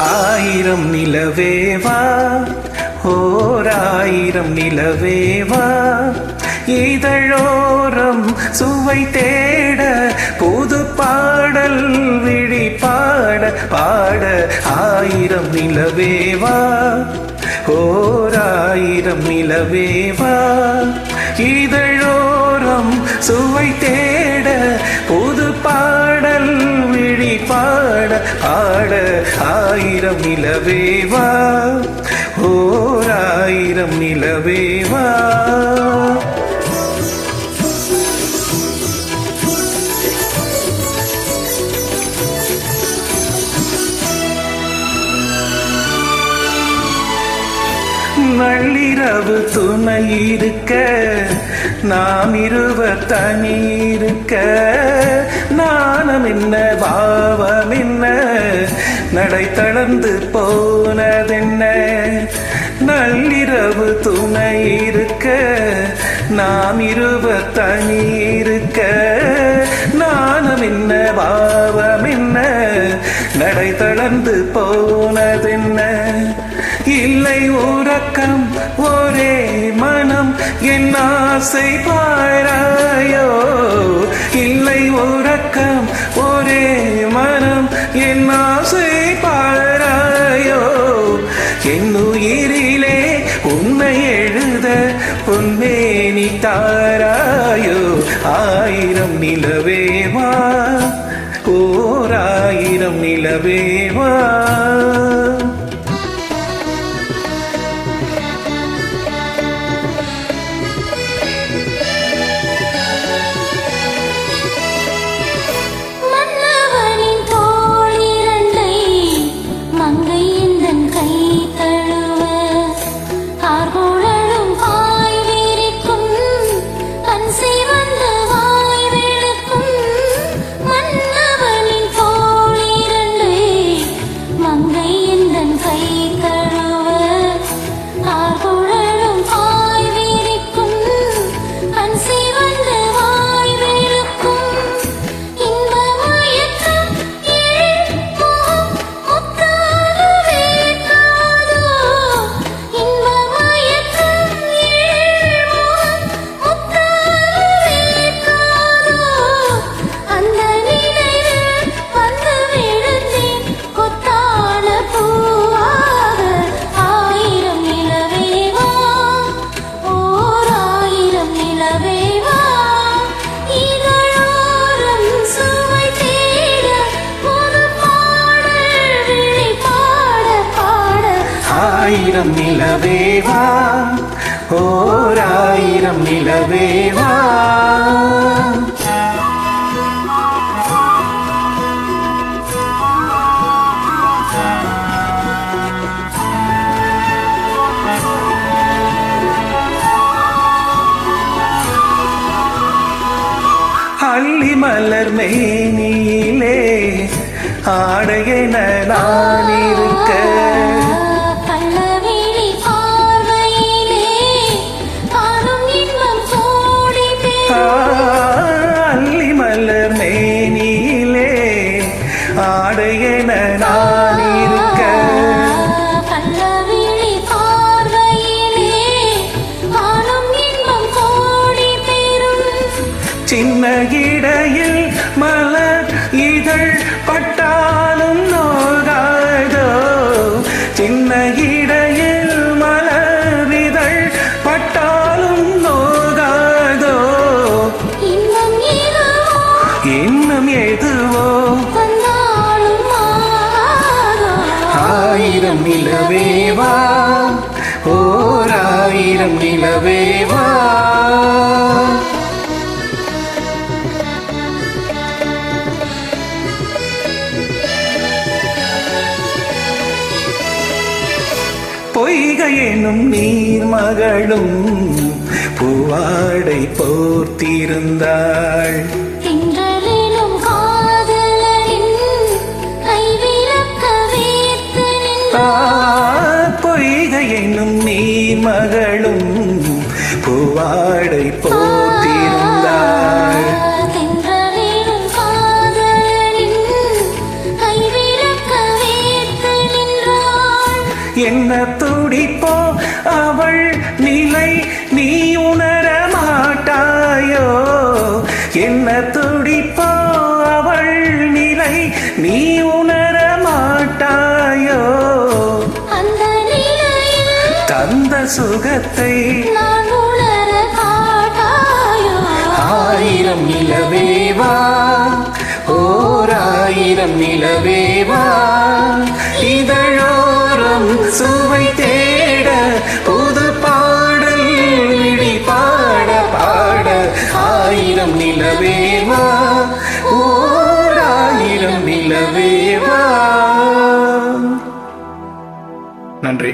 ஆயிரம் நிலவேவா ஓராயிரம் நிலவேவா இதழோரம் சுவை தேட புது பாடல் விழி பாட பாட ஆயிரம் நிலவேவா ஓராயிரம் நிலவேவா இதழோரம் சுவை தேட புது பாடல் விழி பாட பாட ஆயிரம் நிலவேவா ஓராயிரம் நிலவேவா நள்ளிரவு துணை இருக்க நாம் இருவர் தனி இருக்க நாணம் என்ன பாவம் என்ன நடை தளர்ந்து போனதென்ன நள்ளிரவு துணை இருக்க நாம் இருவர் தனி இருக்க நாணம் என்ன பாவம் என்ன நடை தளர்ந்து போனதென்ன இல்லை உறக்கம் ஒரே மனம் என் ஆசை பாராயோ இல்லை உறக்கம் ஒரே மனம் என் ஆசை பாராயோ என் உயிரிலே உன்னை எழுத பொன்மேனி தாராயோ ஆயிரம் நிலவேவா ஓராயிரம் நிலவேவா ஆயிரம் நிலவேவா ஓராயிரம் நிலவேவா அள்ளி மலர் மேனியிலே ஆடையென நான் இருக்க அள்ளி மலர் மேனியிலே ஆடையென நான் இருக்க சின்ன இடையில் மலர் இதழ் பட்டாலும் நோகாதோ சின்ன இடையில் மலர் இதழ் பட்டாலும் நோகாதோ இன்னும் எதுவோ ஆயிரம் நிலவேவா ஓராயிரம் நிலவேவா பொய்கை எனும் நீர்மகளும் பூவாடை போர்த்திருந்தாள். திங்களெனும் காதலரின் கைவிளக்க வேர்த்து நின்றாள். பொய்கை எனும் நீர்மகளும் பூவாடை போர்த்திருந்தாள். திங்களெனும் காதலரின் கைவிளக்க வேர்த்து நின்றாள். என்ன துடிப்போ அவள் நிலை நீ உணர மாட்டாயோ? என்ன துடிப்போ அவள் நிலை நீ உணர மாட்டாயோ? அந்த நிலையில் தந்த சுகத்தை நான் உணர காட்டாயோ? ஆயிரம் நிலவேவா, ஓர் ஆயிரம் நிலவேவா, இதழோரம் சுவை தேட புது பாடல் விழி பாட பாட. ஆயிரம் நிலவேவா, ஓர் ஆயிரம் நிலவேவா. நன்றி.